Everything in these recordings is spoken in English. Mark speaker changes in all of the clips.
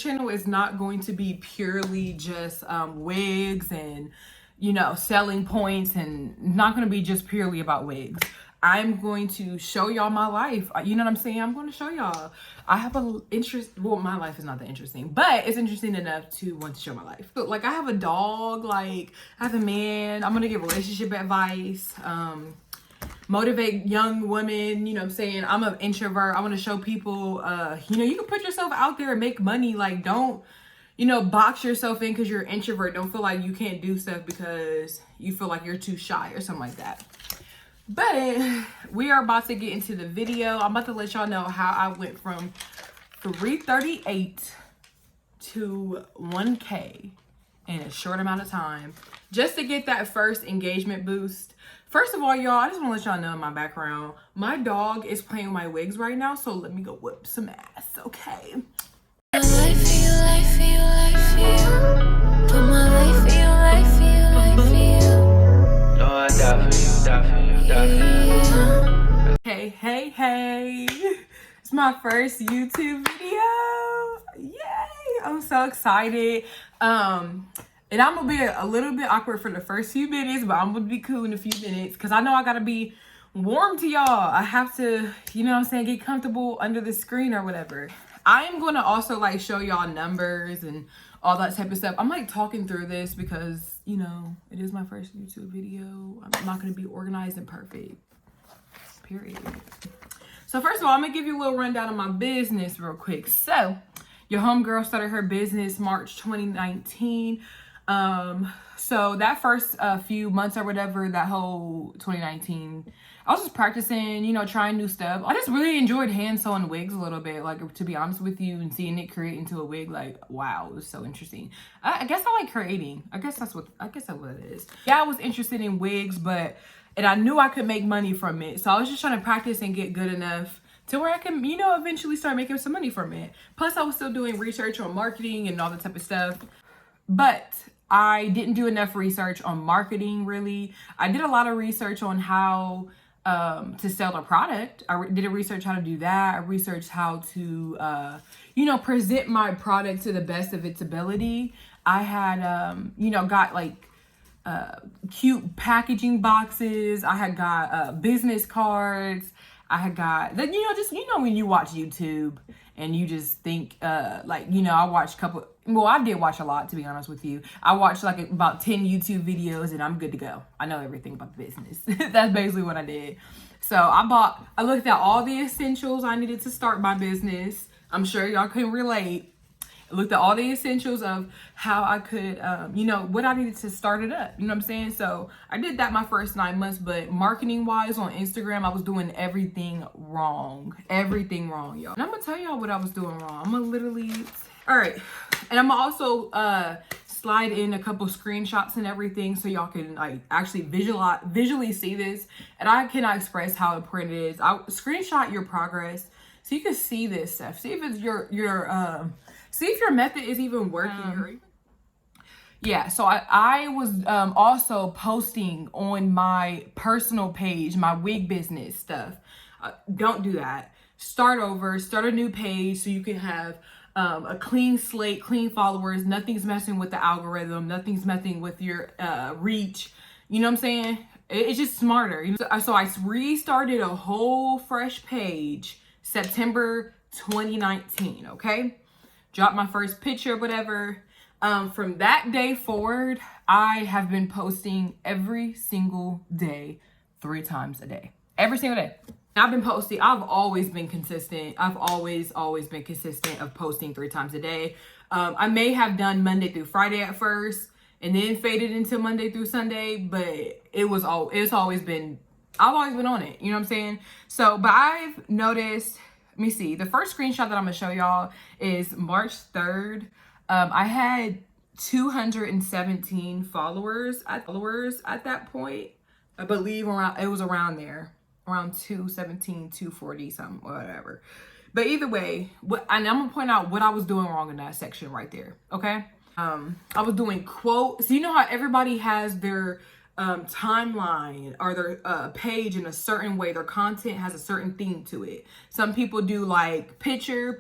Speaker 1: channel is not going to be purely just wigs and, you know, selling points, and not going to be just purely about wigs. I'm going to show y'all my life. You know what I'm saying? I'm going to show y'all. I have a interest. Well, my life is not that interesting, but it's interesting enough to want to show my life. So, like, I have a dog. Like, I have a man. I'm going to give relationship advice. Motivate young women. You know what I'm saying? I'm an introvert. I want to show people, you know, you can put yourself out there and make money. Like, don't, you know, box yourself in because you're an introvert. Don't feel like you can't do stuff because you feel like you're too shy or something like that. But we are about to get into the video. I'm about to let y'all know how I went from 338 to 1K in a short amount of time, just to get that first engagement boost. First of all, y'all, I just want to let y'all know in my background, my dog is playing with my wigs right now, so let me go whip some ass, okay? Hey, it's my first YouTube video. Yay, I'm so excited. And I'm gonna be a little bit awkward for the first few minutes, but I'm gonna be cool in a few minutes because I know I gotta be warm to y'all. I have to, you know what I'm saying, get comfortable under the screen or whatever. I am gonna also like show y'all numbers and all that type of stuff. I'm like talking through this because, you know, it is my first YouTube video. I'm not gonna be organized and perfect, period. So first of all, I'm gonna give you a little rundown of my business real quick. So your homegirl started her business March 2019. So that first few months or whatever, that whole 2019, I was just practicing, you know, trying new stuff. I just really enjoyed hand sewing wigs a little bit, like, to be honest with you, and seeing it create into a wig. Like, wow, it was so interesting. I guess I like creating. I guess that's what it is. Yeah, I was interested in wigs, and I knew I could make money from it. So I was just trying to practice and get good enough to where I can, you know, eventually start making some money from it. Plus, I was still doing research on marketing and all that type of stuff. But I didn't do enough research on marketing, really. I did a lot of research on how to sell the product. I did a research how to do that. I researched how to, you know, present my product to the best of its ability. I had, you know, got like cute packaging boxes. I had got business cards. I had got, you know, just, you know, when you watch YouTube and you just think, like, you know, I watched I did watch a lot, to be honest with you. I watched like about 10 YouTube videos and I'm good to go. I know everything about the business. That's basically what I did. So I looked at all the essentials I needed to start my business. I'm sure y'all can relate. I looked at all the essentials of how I could, you know, what I needed to start it up. You know what I'm saying? So I did that my first 9 months, but marketing wise on Instagram, I was doing everything wrong. Everything wrong, y'all. And I'm gonna tell y'all what I was doing wrong. I'm gonna literally, all right. And I'm also slide in a couple screenshots and everything so y'all can like actually visually see this. And I cannot express how important it is. I'll screenshot your progress so you can see this stuff. See if it's see if your method is even working. Yeah, so I was also posting on my personal page, my wig business stuff. Don't do that. Start over, start a new page so you can have a clean slate, clean followers. Nothing's messing with the algorithm. Nothing's messing with your reach. You know what I'm saying? It's just smarter. You know? So I restarted a whole fresh page September 2019, okay? Dropped my first picture, whatever. From that day forward, I have been posting every single day, 3 times a day. Every single day. I've been posting. I've always been consistent. I've always been consistent of posting 3 times a day. I may have done Monday through Friday at first and then faded into Monday through Sunday, but it's always been, I've always been on it. You know what I'm saying? So, but I've noticed, let me see. The first screenshot that I'm gonna show y'all is March 3rd. I had 217 followers at that point. I believe it was around there. Around 217, 240, something, whatever. But either way, and I'm gonna point out what I was doing wrong in that section right there, okay? I was doing quotes. So you know how everybody has their timeline or their page in a certain way. Their content has a certain theme to it. Some people do like picture,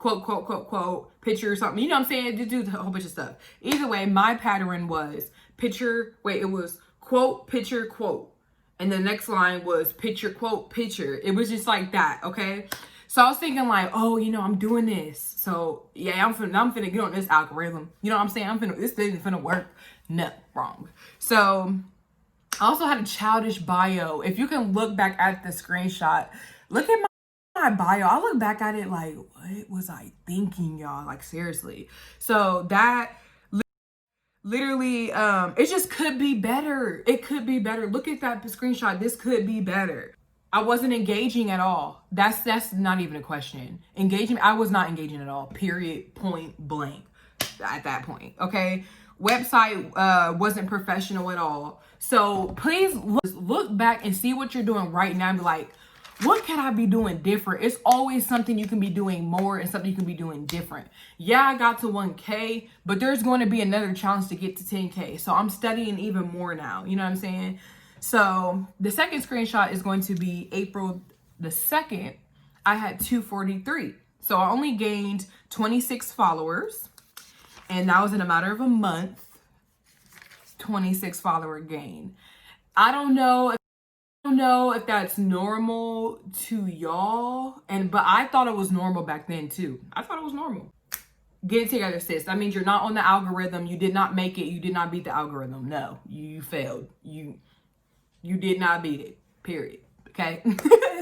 Speaker 1: quote, quote, quote, quote, picture or something. You know what I'm saying? Just do a whole bunch of stuff. Either way, my pattern was it was quote, picture, quote. And the next line was picture, quote, picture. It was just like that, okay? So I was thinking like, oh, you know, I'm doing this. So yeah, I'm finna get on this algorithm. You know what I'm saying? This thing is finna work. No, wrong. So I also had a childish bio. If you can look back at the screenshot, look at my bio. I look back at it like, what was I thinking, y'all? Like, seriously. So that literally, it just could be better. It could be better. Look at that screenshot. This could be better. I wasn't engaging at all. That's not even a question. I was not engaging at all. Period. Point blank. At that point, okay? Website wasn't professional at all. So please look back and see what you're doing right now and be like, what can I be doing different? It's always something you can be doing more and something you can be doing different. Yeah, I got to 1K, but there's going to be another challenge to get to 10K. So I'm studying even more now. You know what I'm saying? So the second screenshot is going to be April the 2nd. I had 243. So I only gained 26 followers. And that was in a matter of a month, 26 follower gain. I don't know if that's normal to y'all, but I thought it was normal back then too. I thought it was normal. Get it together, sis. That means you're not on the algorithm. You did not make it. You did not beat the algorithm. No, you failed. You did not beat it. Period. Okay.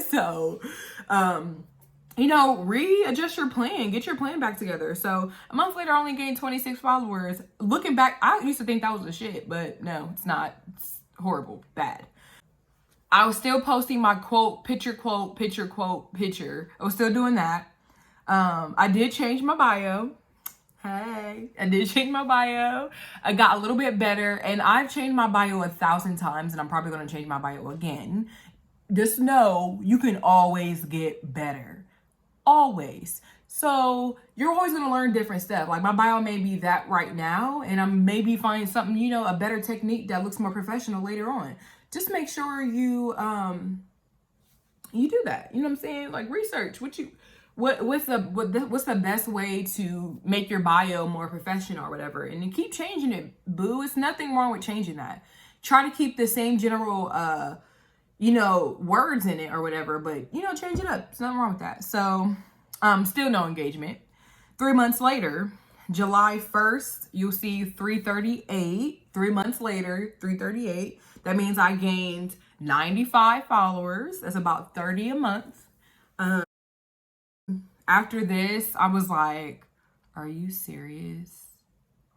Speaker 1: So, you know, readjust your plan. Get your plan back together. So a month later, I only gained 26 followers. Looking back, I used to think that was the shit, but no, it's not. It's horrible. Bad. I was still posting my quote, picture, quote, picture, quote, picture. I was still doing that. I did change my bio. Hey, I did change my bio. I got a little bit better, and I've changed my bio 1,000 times, and I'm probably going to change my bio again. Just know you can always get better. Always. So you're always going to learn different stuff. Like my bio may be that right now, and I'm maybe finding something, you know, a better technique that looks more professional later on. Just make sure you do that. You know what I'm saying? Like research what's the best way to make your bio more professional or whatever, and then keep changing it, boo. It's nothing wrong with changing that. Try to keep the same general you know, words in it or whatever, but you know, change it up. There's nothing wrong with that. So still no engagement. 3 months later, July 1st, you'll see 338. 3 months later, 338. That means I gained 95 followers. That's about 30 a month. After this, I was like, are you serious?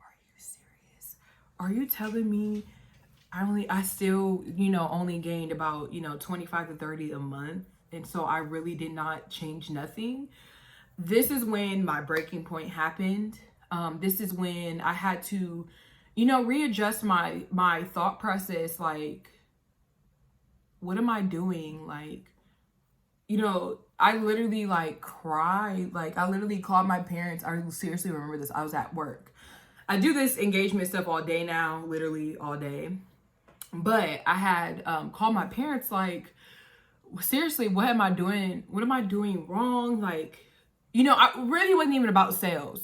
Speaker 1: Are you serious? Are you telling me I still, you know, only gained about, you know, 25 to 30 a month. And so I really did not change nothing. This is when my breaking point happened. This is when I had to, you know, readjust my thought process. Like, what am I doing? Like, you know, I literally like cried. Like I literally called my parents. I seriously remember this. I was at work. I do this engagement stuff all day now, literally all day. But I had called my parents like, seriously, what am I doing? What am I doing wrong? Like, you know, I really wasn't even about sales.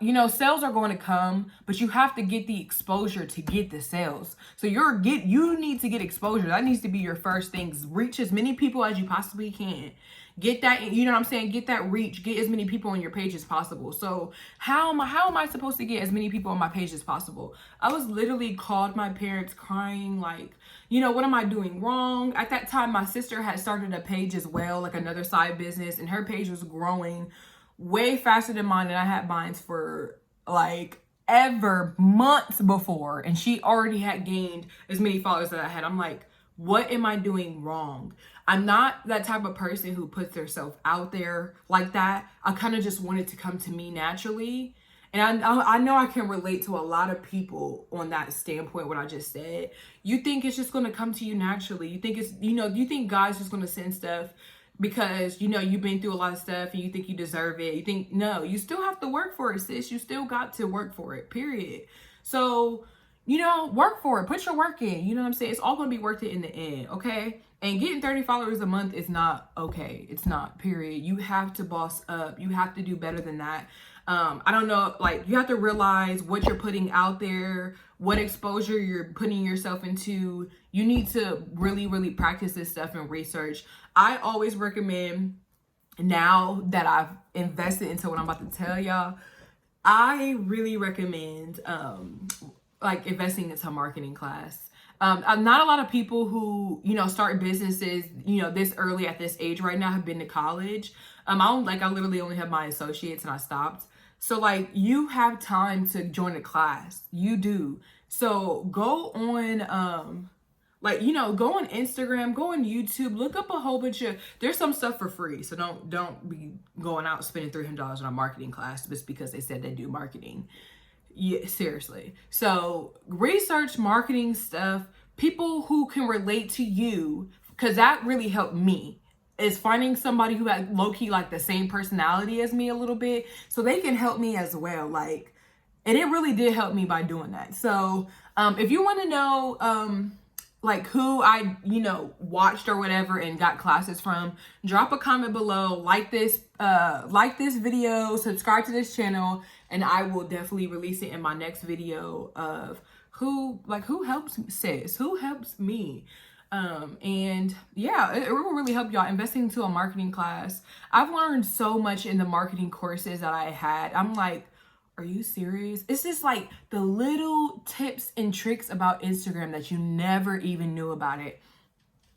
Speaker 1: You know, sales are going to come, but you have to get the exposure to get the sales. So you need to get exposure. That needs to be your first thing. Reach as many people as you possibly can. Get that, you know what I'm saying? Get that reach. Get as many people on your page as possible. So how am I supposed to get as many people on my page as possible? I was literally called my parents crying like, you know, what am I doing wrong? At that time, my sister had started a page as well, like another side business, and her page was growing way faster than mine, and I had mine for like ever months before, and she already had gained as many followers that I had. I'm like, what am I doing wrong? I'm not that type of person who puts herself out there like that. I kind of just want it to come to me naturally. And I know I can relate to a lot of people on that standpoint, what I just said. You think it's just going to come to you naturally. You think you think God's just going to send stuff because, you know, you've been through a lot of stuff and you think you deserve it. You think, no, you still have to work for it, sis. You still got to work for it, period. So, you know, work for it. Put your work in. You know what I'm saying? It's all going to be worth it in the end, okay? And getting 30 followers a month is not okay. It's not, period. You have to boss up. You have to do better than that. I don't know, like, you have to realize what you're putting out there, what exposure you're putting yourself into. You need to really, really practice this stuff and research. I always recommend, now that I've invested into what I'm about to tell y'all, I really recommend like investing into a marketing class. Not a lot of people who, you know, start businesses, you know, this early at this age right now have been to college. I literally only have my associates and I stopped. So like, you have time to join a class. You do. So go on, like, you know, go on Instagram, go on YouTube, look up a whole bunch of, there's some stuff for free. So don't be going out spending $300 on a marketing class just because they said they do marketing. Yeah, seriously. So research marketing stuff, people who can relate to you, because that really helped me, is finding somebody who had low-key like the same personality as me a little bit, so they can help me as well. Like, and it really did help me by doing that. So if you want to know like who I, you know, watched or whatever and got classes from, drop a comment below, like this video, subscribe to this channel, and I will definitely release it in my next video of who helps sis, who helps me. And yeah, it will really help y'all. Investing into a marketing class, I've learned so much in the marketing courses that I had. I'm like, are you serious? It's just like the little tips and tricks about Instagram that you never even knew about it.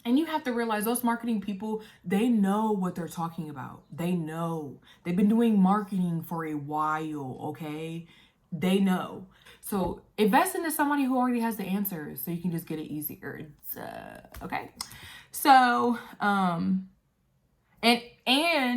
Speaker 1: And you have to realize those marketing people, they know what they're talking about. They know. They've been doing marketing for a while, okay? They know. So invest into somebody who already has the answers so you can just get it easier. Okay? So, and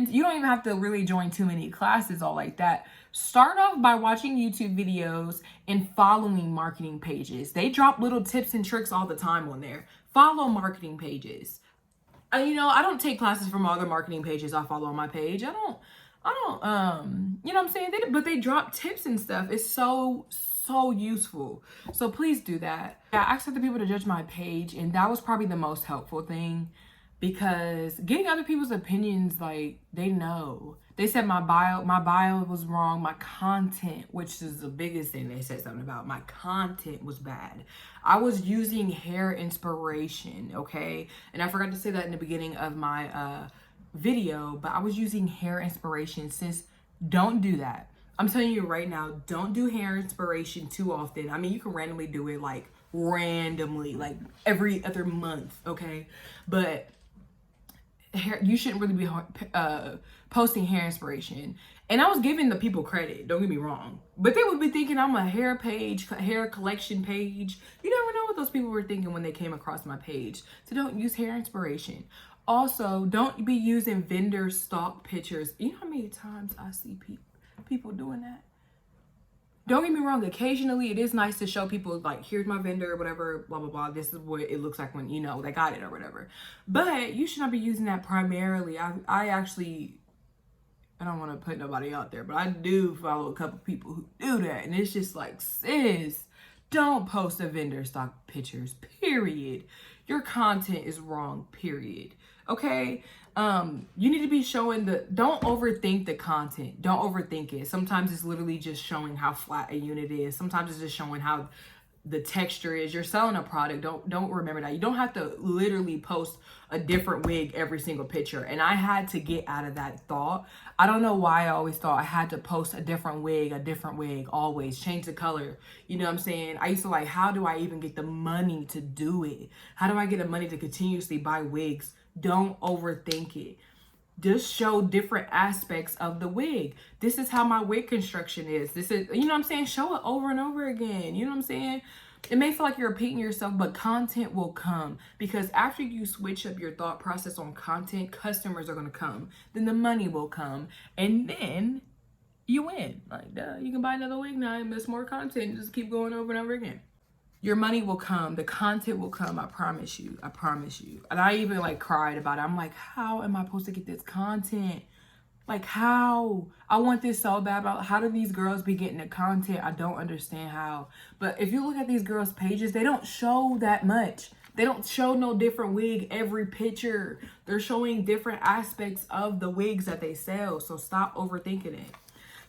Speaker 1: you don't even have to really join too many classes all like that. Start off by watching YouTube videos and following marketing pages. They drop little tips and tricks all the time on there. Follow marketing pages. You know, I don't take classes from other marketing pages I follow on my page. I don't, you know what I'm saying? But they drop tips and stuff. It's so useful. So please do that. Yeah, I asked other people to judge my page, and that was probably the most helpful thing, because getting other people's opinions, like, they know. They said my bio was wrong. My content, which is the biggest thing they said something about, my content was bad. I was using hair inspiration, okay? And I forgot to say that in the beginning of my video, but I was using hair inspiration. Sis, don't do that. I'm telling you right now, don't do hair inspiration too often. I mean, you can randomly do it, like randomly, like every other month, okay? But you shouldn't really be posting hair inspiration. And I was giving the people credit, don't get me wrong, but they would be thinking I'm a hair collection page. You never know what those people were thinking when they came across my page. So don't use hair inspiration. Also, don't be using vendor stock pictures. You know how many times I see people doing that? Don't get me wrong, occasionally it is nice to show people, like, here's my vendor, whatever, blah, blah, blah. This is what it looks like when, you know, they got it or whatever. But you should not be using that primarily. I don't want to put nobody out there, but I do follow a couple people who do that. And it's just like, sis, don't post a vendor stock pictures, period. Your content is wrong, period. Okay? You need to be showing don't overthink the content. Don't overthink it. Sometimes it's literally just showing how flat a unit is. Sometimes it's just showing how the texture is. You're selling a product. Don't remember that. You don't have to literally post a different wig every single picture. And I had to get out of that thought. I don't know why I always thought I had to post a different wig, always change the color. You know what I'm saying? I used to like, how do I even get the money to do it? How do I get the money to continuously buy wigs? Don't overthink it. Just show different aspects of the wig. This is how my wig construction is. This is, you know what I'm saying? Show it over and over again. You know what I'm saying? It may feel like you're repeating yourself, but content will come. Because after you switch up your thought process on content, customers are going to come. Then the money will come. And then you win. Like, duh, you can buy another wig now and miss more content. Just keep going over and over again. Your money will come. The content will come. I promise you. I promise you. And I even like cried about it. I'm like, how am I supposed to get this content? Like, how? I want this so bad. How do these girls be getting the content? I don't understand how. But if you look at these girls' pages, they don't show that much. They don't show no different wig every picture. They're showing different aspects of the wigs that they sell. So stop overthinking it.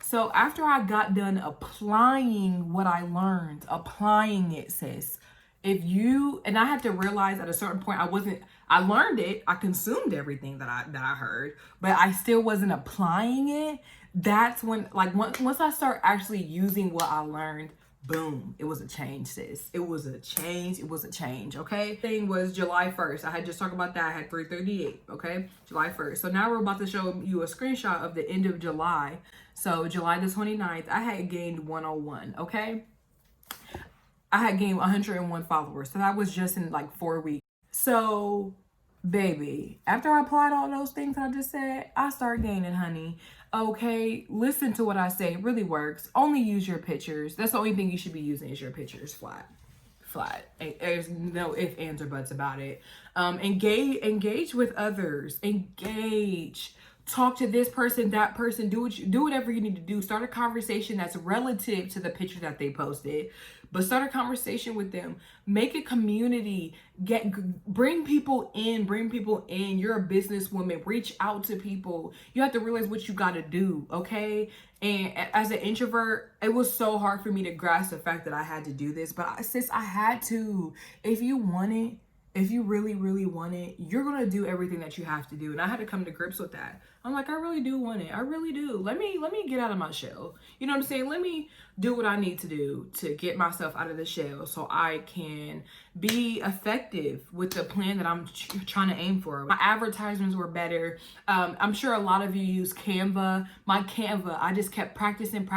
Speaker 1: So after I got done applying what I learned, applying it, sis, and I had to realize at a certain point I learned it, I consumed everything that I heard, but I still wasn't applying it. That's when, like, once I start actually using what I learned, boom, it was a change, sis. It was a change, okay? Thing was July 1st. I had just talked about that. I had 338, okay? July 1st. So now we're about to show you a screenshot of the end of July. So July the 29th, I had gained 101, okay? I had gained 101 followers. So that was just in like 4 weeks. So, baby, after I applied all those things I just said, I started gaining, honey. Okay, listen to what I say. It really works. Only use your pictures. That's the only thing you should be using is your pictures. Flat. There's no ifs, ands, or buts about it. Engage with others. Engage. Talk to this person, that person. Do whatever you need to do. Start a conversation that's relative to the picture that they posted, but start a conversation with them. Make a community. Bring people in. You're a businesswoman. Reach out to people. You have to realize what you got to do. Okay. And as an introvert, it was so hard for me to grasp the fact that I had to do this, but I had to. If you want it, if you really, really want it, you're going to do everything that you have to do. And I had to come to grips with that. I'm like, I really do want it. I really do. Let me get out of my shell. You know what I'm saying? Let me do what I need to do to get myself out of the shell so I can be effective with the plan that I'm trying to aim for. My advertisements were better. I'm sure a lot of you use Canva. My Canva, I just kept practicing.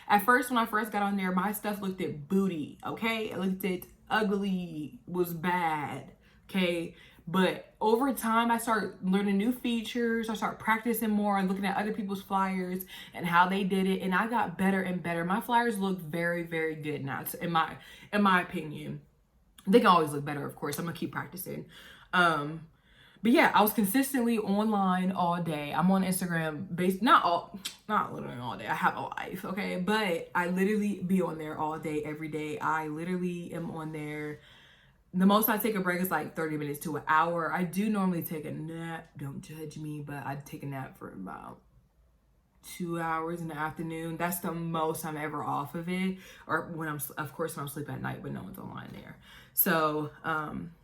Speaker 1: At first, when I first got on there, my stuff looked at booty, okay? It looked at ugly, was bad, okay? But over time, I started learning new features. I started practicing more and looking at other people's flyers and how they did it. And I got better and better. My flyers look very, very good now, in my opinion. They can always look better, of course. I'm gonna keep practicing. But yeah, I was consistently online all day. I'm on Instagram not literally all day. I have a life, okay? But I literally be on there all day, every day. I literally am on there. The most I take a break is like 30 minutes to an hour. I do normally take a nap. Don't judge me, but I take a nap for about 2 hours in the afternoon. That's the most I'm ever off of it. Or when I'm asleep at night, but no one's online there. So,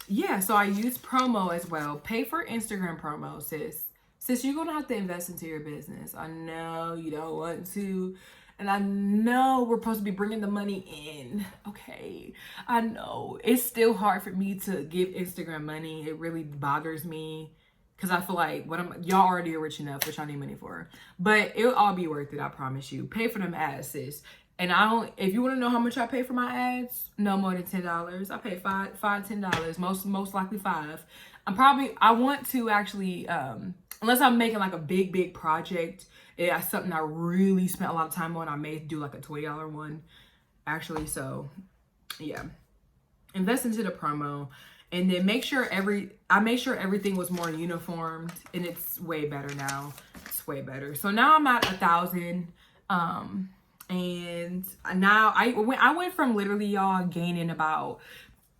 Speaker 1: yeah, so I use promo as well. Pay for Instagram promo, sis. Sis, you're going to have to invest into your business. I know you don't want to. And I know we're supposed to be bringing the money in, okay? I know. It's still hard for me to give Instagram money. It really bothers me because I feel like y'all already are rich enough, which I need money for. But it'll all be worth it, I promise you. Pay for them ads, sis. And if you want to know how much I pay for my ads, no more than $10. I pay $10, most likely $5. I want to actually, unless I'm making like a big project, it's something I really spent a lot of time on, I may do like a $20 one actually. So yeah, invest into the promo, and then I made sure everything was more uniformed, and it's way better now. It's way better. So now I'm at 1,000. And now I went from literally, y'all, gaining about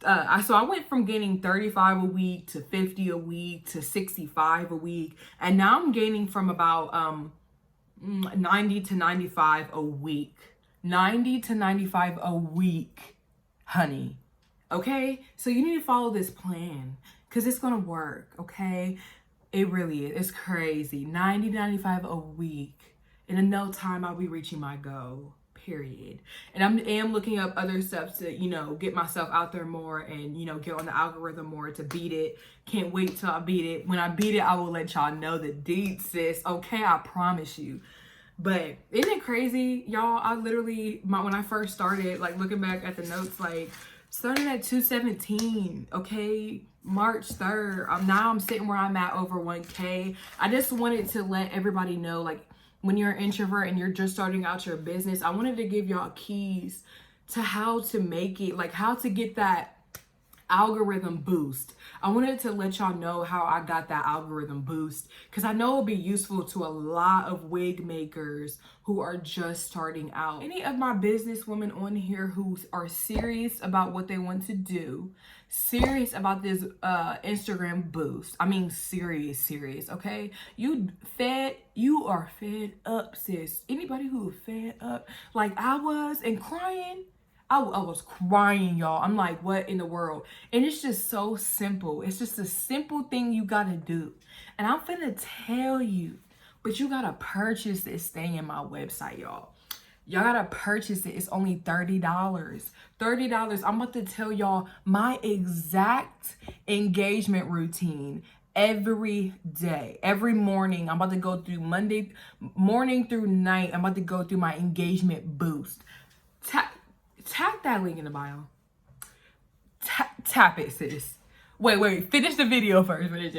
Speaker 1: I went from gaining 35 a week to 50 a week to 65 a week, and now I'm gaining from about 90 to 95 a week. 90 to 95 a week, honey. Okay? So you need to follow this plan because it's going to work, okay? It really is. It's crazy. 90 to 95 a week. And in no time, I'll be reaching my goal, period. And I am looking up other steps to, get myself out there more and, get on the algorithm more to beat it. Can't wait till I beat it. When I beat it, I will let y'all know the deed, sis. Okay, I promise you. But isn't it crazy, y'all? I literally, when I first started, like looking back at the notes, like started at 217, okay? March 3rd. Now I'm sitting where I'm at over 1K. I just wanted to let everybody know, like, when you're an introvert and you're just starting out your business, I wanted to give y'all keys to how to make it, like how to get that algorithm boost. I wanted to let y'all know how I got that algorithm boost, because I know it'll be useful to a lot of wig makers who are just starting out. Any of my business women on here who are serious about what they want to do, serious about this Instagram boost. I mean, serious, okay? You are fed up, sis. Anybody who is fed up like I was and crying, I was crying, y'all. I'm like, what in the world? And it's just so simple. It's just a simple thing you gotta do. And I'm finna tell you, but you gotta purchase this thing in my website, y'all. Y'all gotta purchase it. It's only $30. $30. I'm about to tell y'all my exact engagement routine every day. Every morning, I'm about to go through Monday morning through night. I'm about to go through my engagement boost. Tap that link in the bio. Tap it, sis. Wait. Finish the video first. Finish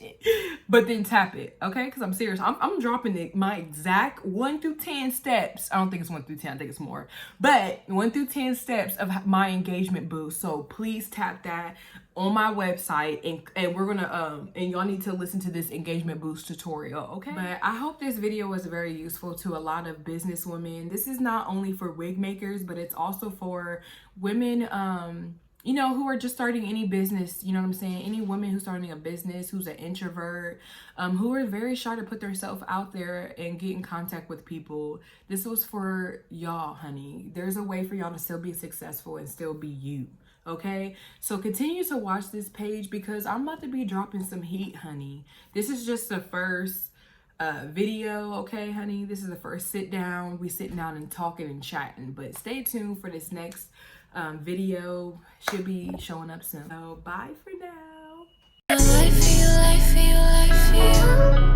Speaker 1: it. But then tap it, okay? Because I'm serious. I'm dropping my exact 1 through 10 steps. I don't think it's 1 through 10. I think it's more. But 1 through 10 steps of my engagement boost. So please tap that on my website, and we're gonna and y'all need to listen to this engagement boost tutorial, okay? But I hope this video was very useful to a lot of business women. This is not only for wig makers, but it's also for women you know, who are just starting any business, you know what I'm saying? Any woman who's starting a business, who's an introvert, who are very shy to put themselves out there and get in contact with people. This was for y'all, honey. There's a way for y'all to still be successful and still be you, okay? So continue to watch this page, because I'm about to be dropping some heat, honey. This is just the first video, okay, honey? This is the first sit down. We sitting down and talking and chatting, but stay tuned for this next video. Should be showing up soon. So bye for now.
Speaker 2: I feel